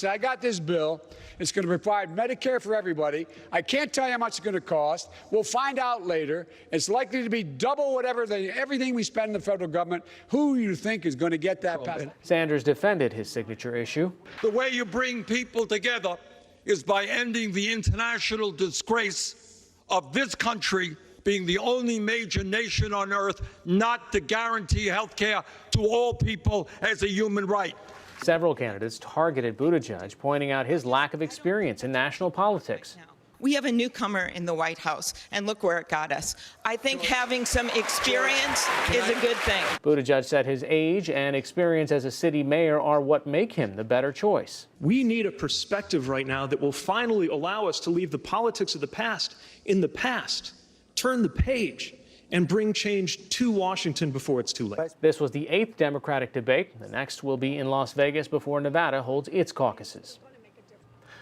I got this bill. It's going to provide Medicare for everybody. I can't tell you how much it's going to cost. We'll find out later. It's likely to be double whatever everything we spend in the federal government. Who do you think is going to get that passed? Sanders defended his signature issue. The way you bring people together is by ending the international disgrace of this country being the only major nation on earth not to guarantee health care to all people as a human right. Several candidates targeted Buttigieg, pointing out his lack of experience in national politics. We have a newcomer in the White House, and look where it got us. I think having some experience is a good thing. Buttigieg said his age and experience as a city mayor are what make him the better choice. We need a perspective right now that will finally allow us to leave the politics of the past in the past, turn the page, and bring change to Washington before it's too late. This was the 8th Democratic debate. The next will be in Las Vegas before Nevada holds its caucuses.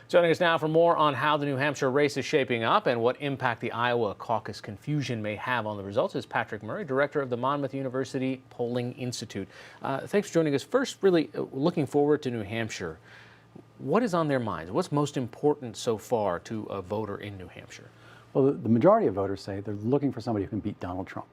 Joining us now for more on how the New Hampshire race is shaping up and what impact the Iowa caucus confusion may have on the results is Patrick Murray, director of the Monmouth University Polling Institute. Thanks for joining us. First, really looking forward to New Hampshire. What is on their minds? What's most important so far to a voter in New Hampshire? Well, the majority of voters say they're looking for somebody who can beat Donald Trump.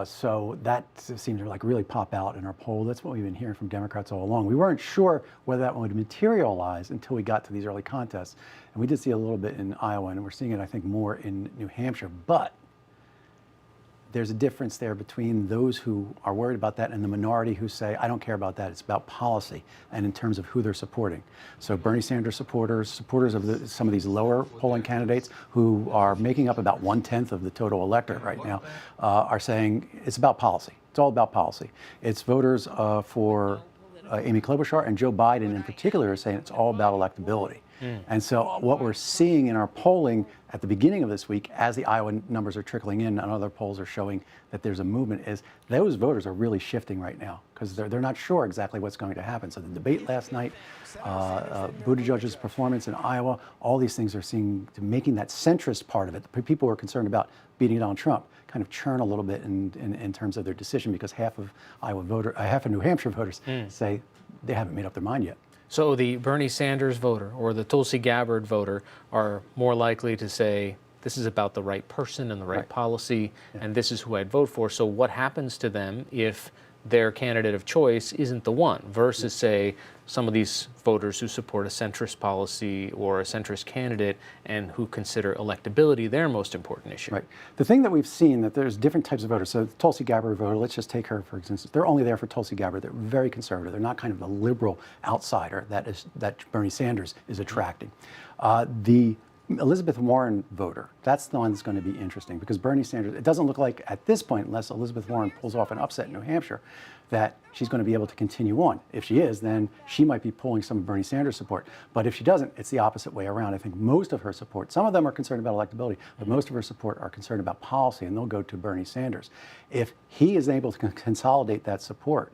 So that seems to really pop out in our poll. That's what we've been hearing from Democrats all along. We weren't sure whether that would materialize until we got to these early contests. And we did see a little bit in Iowa, and we're seeing it, I think, more in New Hampshire. But there's a difference there between those who are worried about that and the minority who say, I don't care about that. It's about policy and in terms of who they're supporting. So Bernie Sanders supporters of some of these lower polling candidates who are making up about 1/10 of the total electorate right now are saying it's about policy. It's all about policy. It's voters for Amy Klobuchar and Joe Biden in particular are saying it's all about electability. And so what we're seeing in our polling at the beginning of this week, as the Iowa numbers are trickling in and other polls are showing that there's a movement, is those voters are really shifting right now because they're not sure exactly what's going to happen. So the debate last night, Buttigieg's performance in Iowa, all these things are making that centrist part of it. The people who are concerned about beating Donald Trump kind of churn a little bit in terms of their decision because half of New Hampshire voters say they haven't made up their mind yet. So the Bernie Sanders voter or the Tulsi Gabbard voter are more likely to say, this is about the right person and the right policy, and this is who I'd vote for. So what happens to them if their candidate of choice isn't the one versus, say, some of these voters who support a centrist policy or a centrist candidate and who consider electability their most important issue? Right. The thing that we've seen that there's different types of voters. So the Tulsi Gabbard voter, let's just take her for instance. They're only there for Tulsi Gabbard. They're very conservative. They're not kind of the liberal outsider that Bernie Sanders is attracting. The Elizabeth Warren voter, that's the one that's going to be interesting because Bernie Sanders, it doesn't look like at this point, unless Elizabeth Warren pulls off an upset in New Hampshire, that she's going to be able to continue on. If she is, then she might be pulling some of Bernie Sanders' support. But if she doesn't, it's the opposite way around. I think most of her support, some of them are concerned about electability, but most of her support are concerned about policy, and they'll go to Bernie Sanders. If he is able to consolidate that support,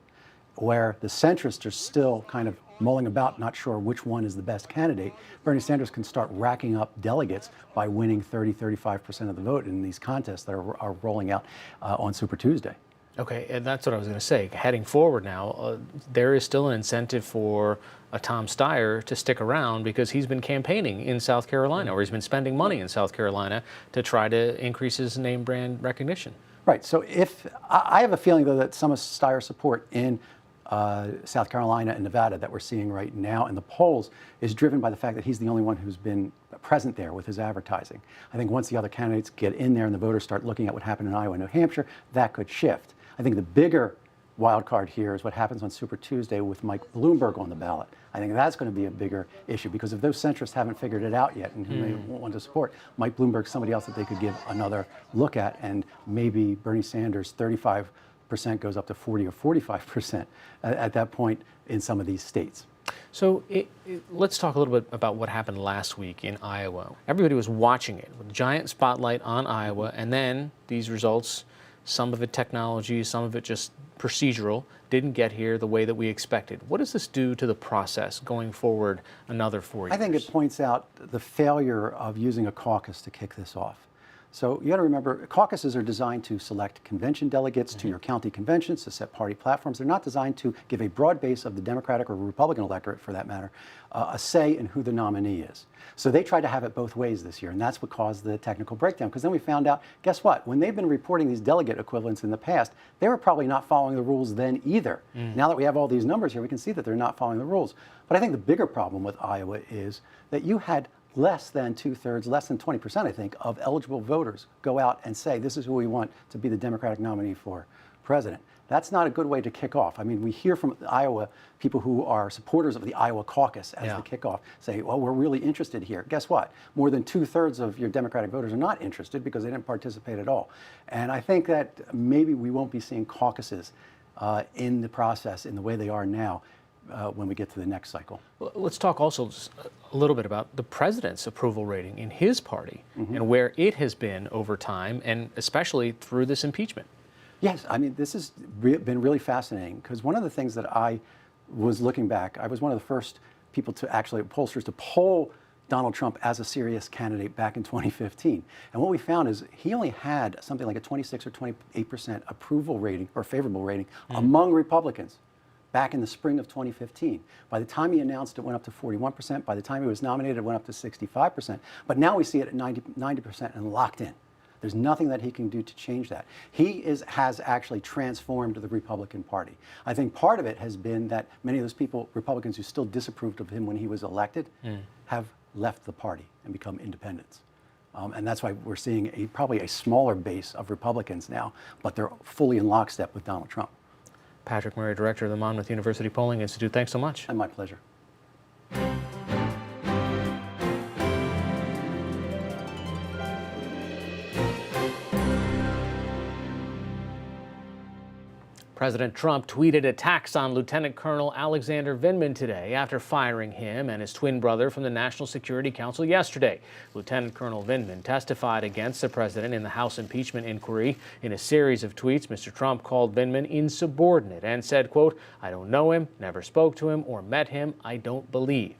where the centrists are still kind of mulling about, not sure which one is the best candidate, Bernie Sanders can start racking up delegates by winning 35% of the vote in these contests that are rolling out on Super Tuesday. Okay, and that's what I was going to say. Heading forward now, there is still an incentive for a Tom Steyer to stick around because he's been campaigning in South Carolina, or he's been spending money in South Carolina to try to increase his name brand recognition. Right, so if I have a feeling though that some of Steyer's support in South Carolina and Nevada that we're seeing right now in the polls is driven by the fact that he's the only one who's been present there with his advertising. I think once the other candidates get in there and the voters start looking at what happened in Iowa and New Hampshire, that could shift. I think the bigger wild card here is what happens on Super Tuesday with Mike Bloomberg on the ballot. I think that's going to be a bigger issue because if those centrists haven't figured it out yet and who they want to support, Mike Bloomberg's somebody else that they could give another look at, and maybe Bernie Sanders 35% goes up to 40 or 45% at that point in some of these states. So let's talk a little bit about what happened last week in Iowa. Everybody was watching it with a giant spotlight on Iowa, and then these results, some of it technology, some of it just procedural, didn't get here the way that we expected. What does this do to the process going forward another 4 years? I think it points out the failure of using a caucus to kick this off. So you got to remember, caucuses are designed to select convention delegates to your county conventions, to set party platforms. They're not designed to give a broad base of the Democratic or Republican electorate, for that matter, a say in who the nominee is. So they tried to have it both ways this year, and that's what caused the technical breakdown. Because then we found out, guess what? When they've been reporting these delegate equivalents in the past, they were probably not following the rules then either. Now that we have all these numbers here, we can see that they're not following the rules. But I think the bigger problem with Iowa is that you had less than 2/3, less than 20%, I think, of eligible voters go out and say, this is who we want to be the Democratic nominee for president. That's not a good way to kick off. I mean, we hear from Iowa people who are supporters of the Iowa caucus as the kickoff say, well, we're really interested here. Guess what? More than 2/3 of your Democratic voters are not interested because they didn't participate at all. And I think that maybe we won't be seeing caucuses in the process in the way they are now when we get to the next cycle. Well, let's talk also a little bit about the president's approval rating in his party and where it has been over time, and especially through this impeachment. Yes, I mean, this has been really fascinating because one of the things that I was looking back, I was one of the first people to actually, pollsters, to poll Donald Trump as a serious candidate back in 2015. And what we found is he only had something like a 26 or 28% approval rating or favorable rating among Republicans back in the spring of 2015. By the time he announced, it went up to 41%. By the time he was nominated, it went up to 65%. But now we see it at 90% and locked in. There's nothing that he can do to change that. He has actually transformed the Republican Party. I think part of it has been that many of those people, Republicans who still disapproved of him when he was elected, have left the party and become independents. And that's why we're seeing probably a smaller base of Republicans now, but they're fully in lockstep with Donald Trump. Patrick Murray, director of the Monmouth University Polling Institute, thanks so much. And my pleasure. President Trump tweeted attacks on Lieutenant Colonel Alexander Vindman today after firing him and his twin brother from the National Security Council yesterday. Lieutenant Colonel Vindman testified against the president in the House impeachment inquiry. In a series of tweets, Mr. Trump called Vindman insubordinate and said, quote, "I don't know him, never spoke to him or met him, I don't believe."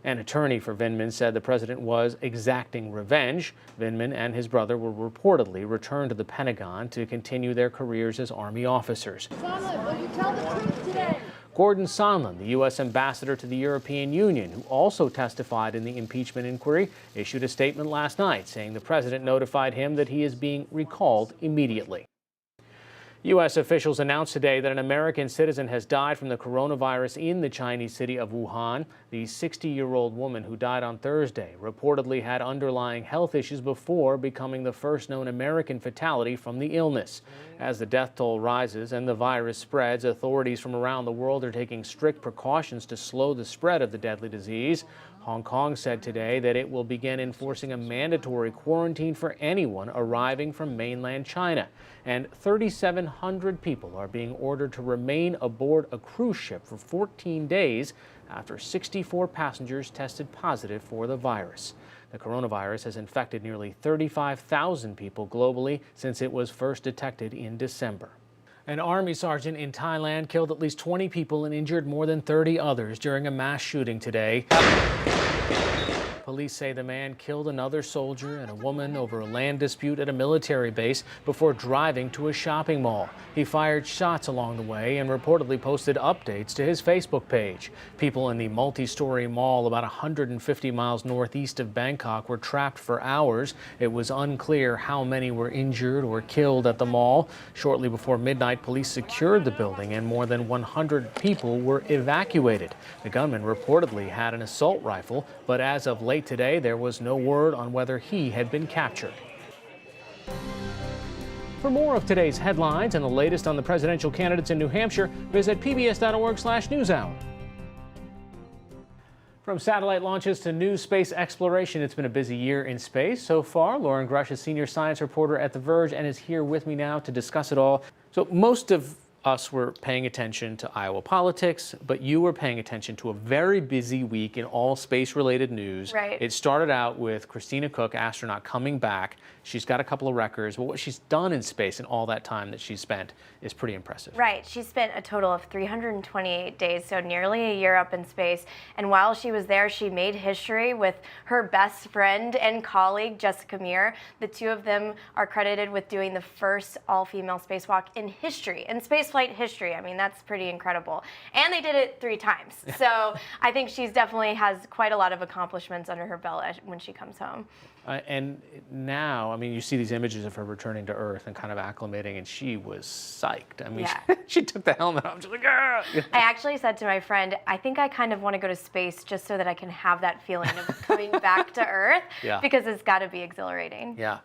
An attorney for Vindman said the president was exacting revenge. Vindman and his brother were reportedly returned to the Pentagon to continue their careers as Army officers. Sondland, will you tell the truth today? Gordon Sondland, the U.S. ambassador to the European Union, who also testified in the impeachment inquiry, issued a statement last night saying the president notified him that he is being recalled immediately. U.S. officials announced today that an American citizen has died from the coronavirus in the Chinese city of Wuhan. The 60-year-old woman who died on Thursday reportedly had underlying health issues before becoming the first known American fatality from the illness. As the death toll rises and the virus spreads, authorities from around the world are taking strict precautions to slow the spread of the deadly disease. Hong Kong said today that it will begin enforcing a mandatory quarantine for anyone arriving from mainland China. And 3,700 people are being ordered to remain aboard a cruise ship for 14 days after 64 passengers tested positive for the virus. The coronavirus has infected nearly 35,000 people globally since it was first detected in December. An army sergeant in Thailand killed at least 20 people and injured more than 30 others during a mass shooting today. Police say the man killed another soldier and a woman over a land dispute at a military base before driving to a shopping mall. He fired shots along the way and reportedly posted updates to his Facebook page. People in the multi-story mall about 150 miles northeast of Bangkok were trapped for hours. It was unclear how many were injured or killed at the mall. Shortly before midnight, police secured the building and more than 100 people were evacuated. The gunman reportedly had an assault rifle, but as of late today, there was no word on whether he had been captured. For more of today's headlines and the latest on the presidential candidates in New Hampshire, visit pbs.org/newshour. From satellite launches to new space exploration, it's been a busy year in space so far. Lauren Grush is senior science reporter at The Verge and is here with me now to discuss it all. So most of us were paying attention to Iowa politics, but you were paying attention to a very busy week in all space-related news. Right. It started out with Christina Koch, astronaut, coming back. She's got a couple of records, but what she's done in space in all that time that she's spent is pretty impressive. Right. She spent a total of 328 days, so nearly a year up in space. And while she was there, she made history with her best friend and colleague, Jessica Meir. The two of them are credited with doing the first all-female spacewalk in history, in spaceflight history. I mean, that's pretty incredible. And they did it 3 times. So I think she's definitely has quite a lot of accomplishments under her belt when she comes home. And now, I mean, you see these images of her returning to Earth and kind of acclimating, and she was psyched. I mean, Yeah. she took the helmet off. She's like, ah! I actually said to my friend, I think I kind of want to go to space just so that I can have that feeling of coming back to Earth, Yeah. because it's got to be exhilarating. Yeah.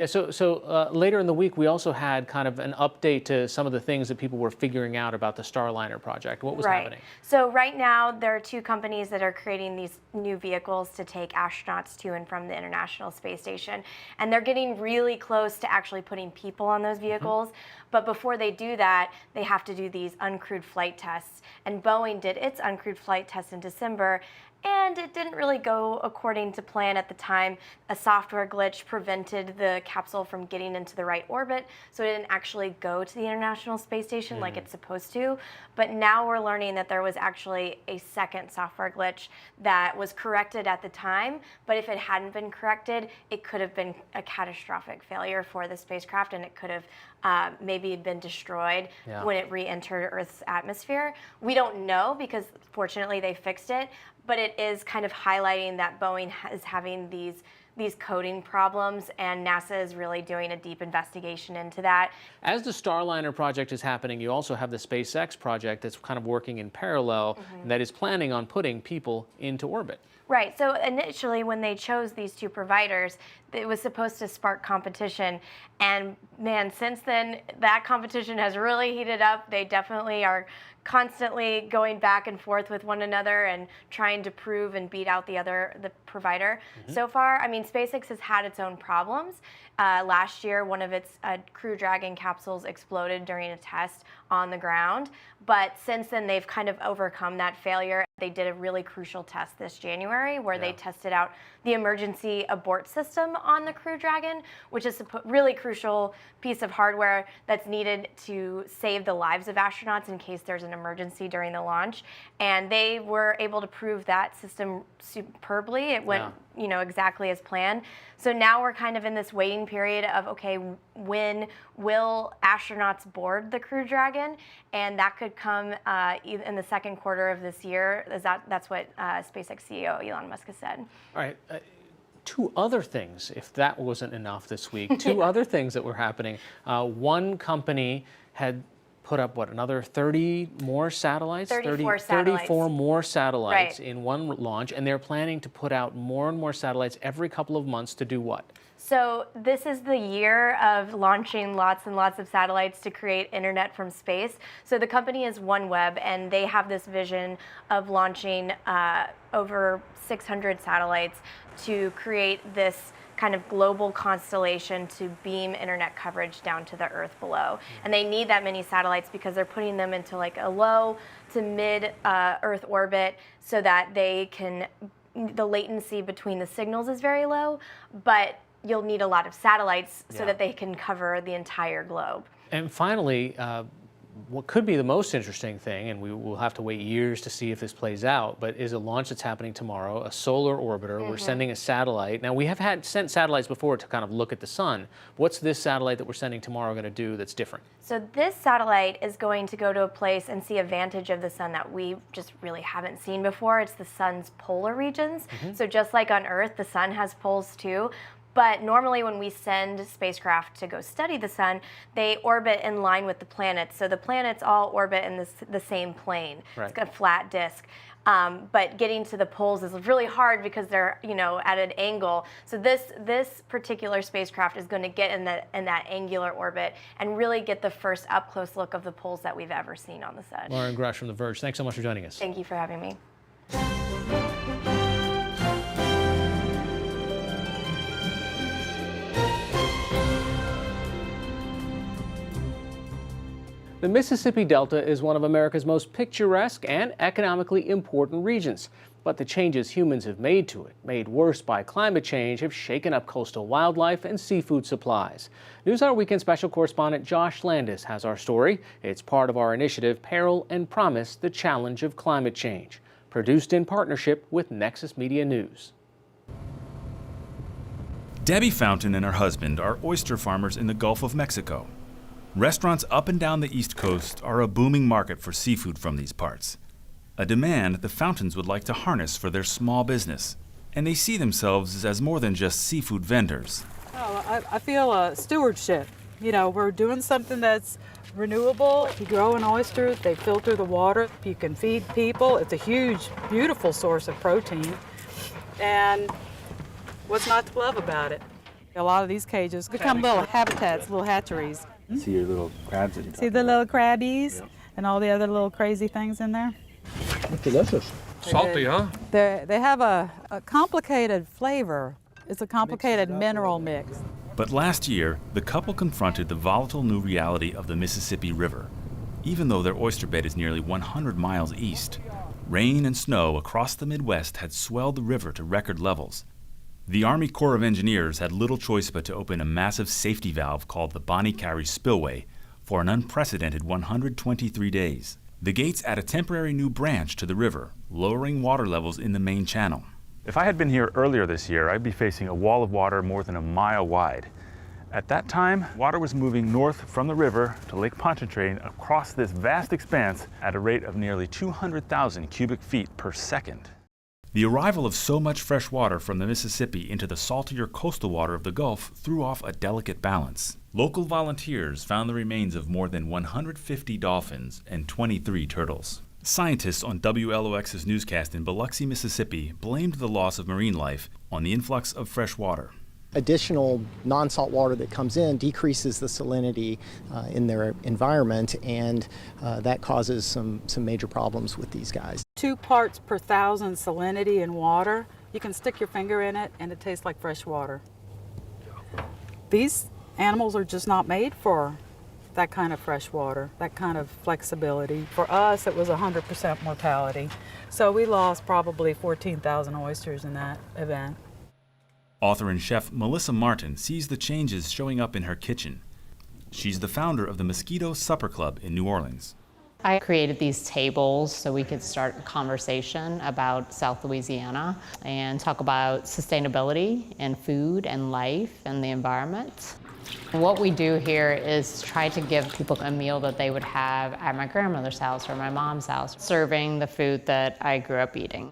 So later in the week, we also had kind of an update to some of the things that people were figuring out about the Starliner project. What was happening? So right now, there are 2 companies that are creating these new vehicles to take astronauts to and from the International Space Station. And they're getting really close to actually putting people on those vehicles. But before they do that, they have to do these uncrewed flight tests. And Boeing did its uncrewed flight test in December. And it didn't really go according to plan at the time. A software glitch prevented the capsule from getting into the right orbit, so it didn't actually go to the International Space Station like it's supposed to. But now we're learning that there was actually a second software glitch that was corrected at the time, but if it hadn't been corrected, it could have been a catastrophic failure for the spacecraft, and it could have maybe been destroyed when it re-entered Earth's atmosphere. We don't know, because fortunately they fixed it, but it is kind of highlighting that Boeing is having these coding problems, and NASA is really doing a deep investigation into that. As the Starliner project is happening, you also have the SpaceX project that's kind of working in parallel, that is planning on putting people into orbit. Right. So initially, when they chose these 2 providers, it was supposed to spark competition. And man, since then, that competition has really heated up. They definitely are constantly going back and forth with one another and trying to prove and beat out the provider. So far, I mean, SpaceX has had its own problems. Last year, one of its Crew Dragon capsules exploded during a test on the ground. But since then, they've kind of overcome that failure. They did a really crucial test this January where they tested out the emergency abort system on the Crew Dragon, which is a really crucial piece of hardware that's needed to save the lives of astronauts in case there's an emergency during the launch. And they were able to prove that system superbly. It went exactly as planned. So now we're kind of in this waiting period of, okay, when will astronauts board the Crew Dragon? And that could come in the second quarter of this year. That's what SpaceX CEO Elon Musk has said. All right. 2 other things, if that wasn't enough this week, 2 other things that were happening. One company had put up, another 30 more satellites? 34 satellites. 34 more satellites Right. in one launch, and they're planning to put out more and more satellites every couple of months to do what? So this is the year of launching lots and lots of satellites to create internet from space. So the company is OneWeb, and they have this vision of launching over 600 satellites to create this kind of global constellation to beam internet coverage down to the Earth below. And they need that many satellites because they're putting them into like a low to mid Earth orbit so that the latency between the signals is very low, but you'll need a lot of satellites so that they can cover the entire globe. And finally, what could be the most interesting thing, and we will have to wait years to see if this plays out, but is a launch that's happening tomorrow, a solar orbiter. We're sending a satellite. Now, we have sent satellites before to kind of look at the sun. What's this satellite that we're sending tomorrow going to do that's different? So this satellite is going to go to a place and see a vantage of the sun that we just really haven't seen before. It's the sun's polar regions. So just like on Earth, the sun has poles too. But normally when we send spacecraft to go study the sun, they orbit in line with the planets. So the planets all orbit in the same plane. Right. It's a flat disk. But getting to the poles is really hard because they're, at an angle. So this particular spacecraft is going to get in that angular orbit and really get the first up close look of the poles that we've ever seen on the sun. Lauren Grush from The Verge, thanks so much for joining us. Thank you for having me. The Mississippi Delta is one of America's most picturesque and economically important regions. But the changes humans have made to it, made worse by climate change, have shaken up coastal wildlife and seafood supplies. NewsHour Weekend special correspondent Josh Landis has our story. It's part of our initiative, Peril and Promise, the Challenge of Climate Change. Produced in partnership with Nexus Media News. Debbie Fountain and her husband are oyster farmers in the Gulf of Mexico. Restaurants up and down the East Coast are a booming market for seafood from these parts. A demand the Fountains would like to harness for their small business. And they see themselves as more than just seafood vendors. Oh, I feel a stewardship. You know, we're doing something that's renewable. You grow an oyster, they filter the water, you can feed people. It's a huge, beautiful source of protein. And what's not to love about it? A lot of these cages become little habitats, little hatcheries. See your little crabs. See the little crabbies and all the other little crazy things in there? It's delicious. Salty, huh? They have a complicated flavor. It's a complicated mineral mix. But last year, the couple confronted the volatile new reality of the Mississippi River. Even though their oyster bed is nearly 100 miles east, rain and snow across the Midwest had swelled the river to record levels. The Army Corps of Engineers had little choice but to open a massive safety valve called the Bonnie Carey Spillway for an unprecedented 123 days. The gates add a temporary new branch to the river, lowering water levels in the main channel. If I had been here earlier this year, I'd be facing a wall of water more than a mile wide. At that time, water was moving north from the river to Lake Pontchartrain across this vast expanse at a rate of nearly 200,000 cubic feet per second. The arrival of so much fresh water from the Mississippi into the saltier coastal water of the Gulf threw off a delicate balance. Local volunteers found the remains of more than 150 dolphins and 23 turtles. Scientists on WLOX's newscast in Biloxi, Mississippi, blamed the loss of marine life on the influx of fresh water. Additional non-salt water that comes in decreases the salinity in their environment, and that causes some major problems with these guys. 2 parts per thousand salinity in water. You can stick your finger in it and it tastes like fresh water. These animals are just not made for that kind of fresh water, that kind of flexibility. For us, it was 100% mortality. So we lost probably 14,000 oysters in that event. Author and chef Melissa Martin sees the changes showing up in her kitchen. She's the founder of the Mosquito Supper Club in New Orleans. I created these tables so we could start a conversation about South Louisiana and talk about sustainability and food and life and the environment. What we do here is try to give people a meal that they would have at my grandmother's house or my mom's house, serving the food that I grew up eating.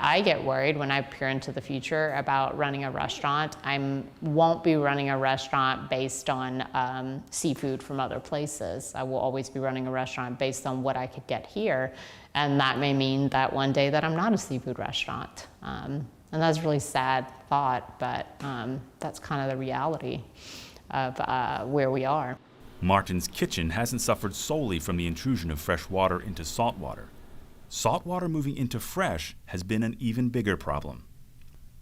I get worried when I peer into the future about running a restaurant. I won't be running a restaurant based on seafood from other places. I will always be running a restaurant based on what I could get here. And that may mean that one day that I'm not a seafood restaurant. And that's a really sad thought, but that's kind of the reality of where we are. Martin's kitchen hasn't suffered solely from the intrusion of fresh water into salt water. Salt water moving into fresh has been an even bigger problem.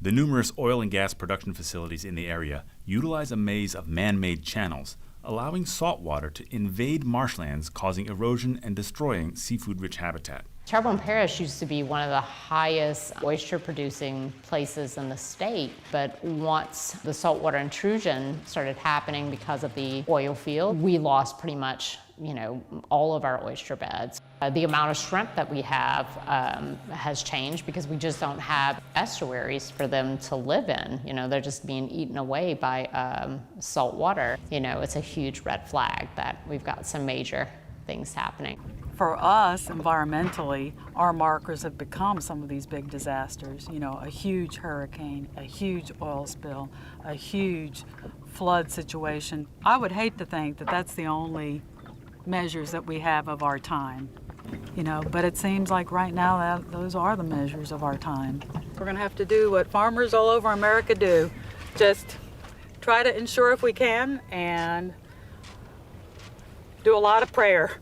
The numerous oil and gas production facilities in the area utilize a maze of man-made channels, allowing salt water to invade marshlands, causing erosion and destroying seafood-rich habitat. Terrebonne Parish used to be one of the highest oyster-producing places in the state, but once the saltwater intrusion started happening because of the oil field, we lost pretty much, all of our oyster beds. The amount of shrimp that we have has changed because we just don't have estuaries for them to live in. They're just being eaten away by salt water. It's a huge red flag that we've got some major things happening. For us, environmentally, our markers have become some of these big disasters. A huge hurricane, a huge oil spill, a huge flood situation. I would hate to think that that's the only measures that we have of our time. But it seems like right now that those are the measures of our time. We're gonna have to do what farmers all over America do. Just try to ensure if we can and do a lot of prayer,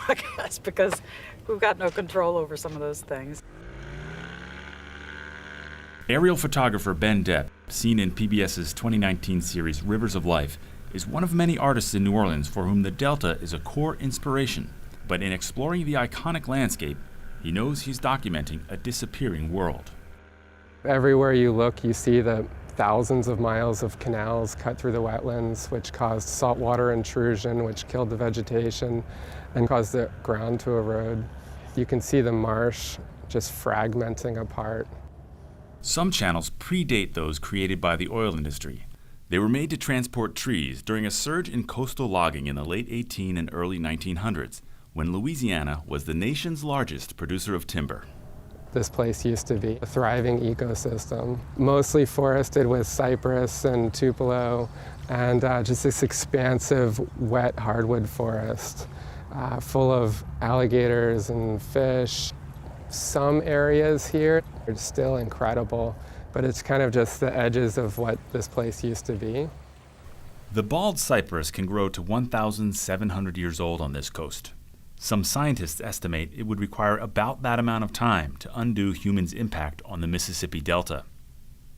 I guess, because we've got no control over some of those things. Aerial photographer Ben Depp, seen in PBS's 2019 series Rivers of Life, is one of many artists in New Orleans for whom the Delta is a core inspiration. But in exploring the iconic landscape, he knows he's documenting a disappearing world. Everywhere you look, you see the thousands of miles of canals cut through the wetlands, which caused saltwater intrusion, which killed the vegetation and caused the ground to erode. You can see the marsh just fragmenting apart. Some channels predate those created by the oil industry. They were made to transport trees during a surge in coastal logging in the late 1800s and early 1900s, when Louisiana was the nation's largest producer of timber. This place used to be a thriving ecosystem, mostly forested with cypress and tupelo, and just this expansive wet hardwood forest full of alligators and fish. Some areas here are still incredible, but it's kind of just the edges of what this place used to be. The bald cypress can grow to 1,700 years old on this coast. Some scientists estimate it would require about that amount of time to undo humans' impact on the Mississippi Delta.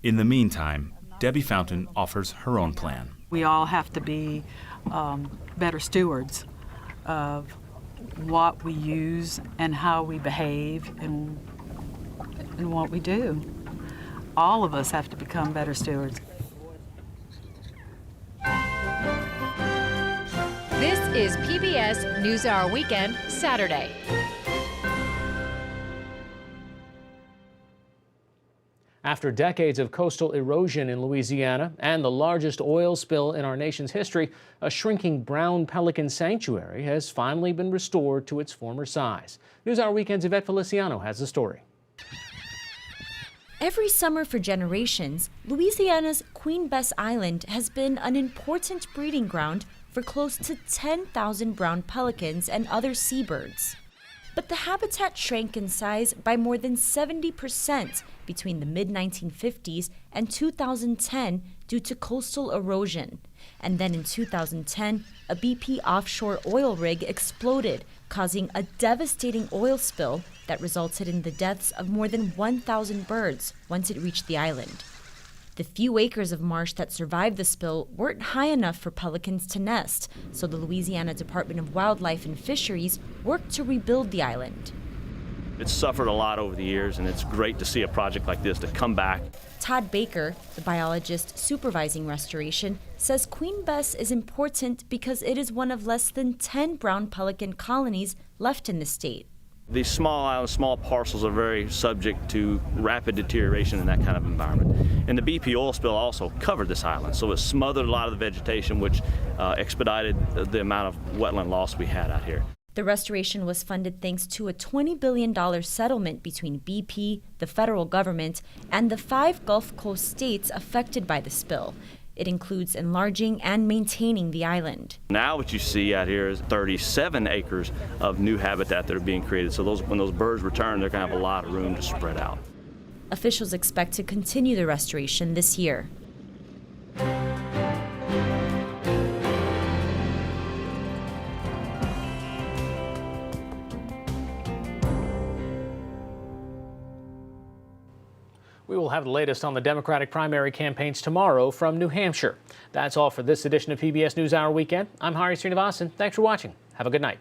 In the meantime, Debbie Fountain offers her own plan. We all have to be better stewards of what we use and how we behave and what we do. All of us have to become better stewards. This is PBS NewsHour Weekend, Saturday. After decades of coastal erosion in Louisiana and the largest oil spill in our nation's history, a shrinking brown pelican sanctuary has finally been restored to its former size. NewsHour Weekend's Yvette Feliciano has the story. Every summer for generations, Louisiana's Queen Bess Island has been an important breeding ground for close to 10,000 brown pelicans and other seabirds. But the habitat shrank in size by more than 70% between the mid-1950s and 2010 due to coastal erosion. And then in 2010, a BP offshore oil rig exploded, causing a devastating oil spill that resulted in the deaths of more than 1,000 birds once it reached the island. The few acres of marsh that survived the spill weren't high enough for pelicans to nest, so the Louisiana Department of Wildlife and Fisheries worked to rebuild the island. It's suffered a lot over the years, and it's great to see a project like this to come back. Todd Baker, the biologist supervising restoration, says Queen Bess is important because it is one of less than 10 brown pelican colonies left in the state. These small islands, small parcels are very subject to rapid deterioration in that kind of environment. And the BP oil spill also covered this island, so it smothered a lot of the vegetation, which expedited the amount of wetland loss we had out here. The restoration was funded thanks to a $20 billion settlement between BP, the federal government, and the 5 Gulf Coast states affected by the spill. It includes enlarging and maintaining the island. Now what you see out here is 37 acres of new habitat that are being created. So when those birds return, they're going to have a lot of room to spread out. Officials expect to continue the restoration this year. We will have the latest on the Democratic primary campaigns tomorrow from New Hampshire. That's all for this edition of PBS NewsHour Weekend. I'm Hari Srinivasan. Thanks for watching. Have a good night.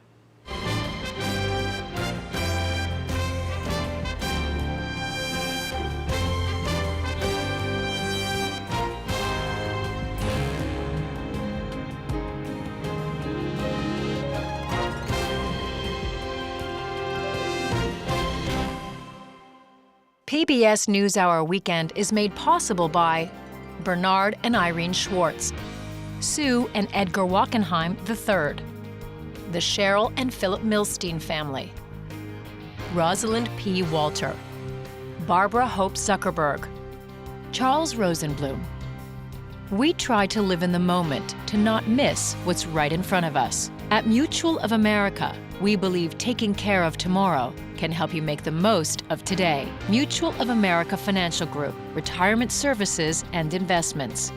PBS NewsHour Weekend is made possible by Bernard and Irene Schwartz, Sue and Edgar Wackenheim III, the Cheryl and Philip Milstein family, Rosalind P. Walter, Barbara Hope Zuckerberg, Charles Rosenblum. We try to live in the moment to not miss what's right in front of us. At Mutual of America, we believe taking care of tomorrow can help you make the most of today. Mutual of America Financial Group, retirement services and investments.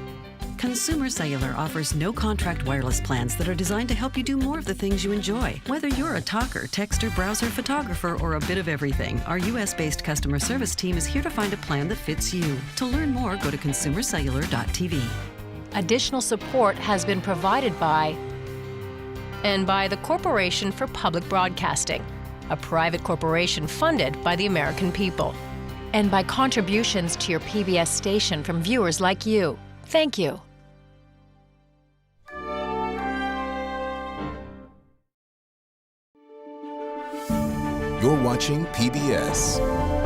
Consumer Cellular offers no-contract wireless plans that are designed to help you do more of the things you enjoy. Whether you're a talker, texter, browser, photographer, or a bit of everything, our U.S.-based customer service team is here to find a plan that fits you. To learn more, go to consumercellular.tv. Additional support has been provided by and by the Corporation for Public Broadcasting, a private corporation funded by the American people, and by contributions to your PBS station from viewers like you. Thank you. You're watching PBS.